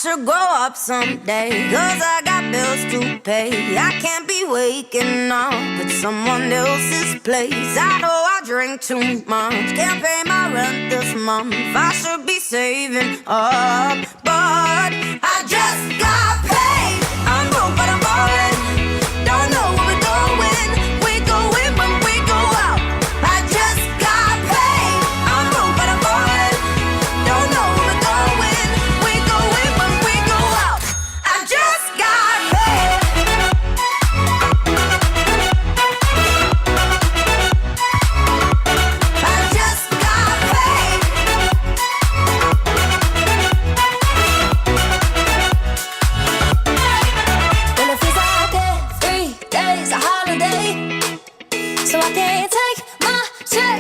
should grow up someday, 'cause I got bills to pay. I can't be waking up at someone else's place. I know I drink too much, can't pay my rent this month. I should be saving up, but I just got paid. I'm broke but I'm ballin', don't know where we're going. We go in when we go out. I just got paid. I'm broke but I'm ballin', don't know where we're going. We go in when we go out. I just got paid. I just got paid. Well, it feels like every day's a holiday, so I can't take my check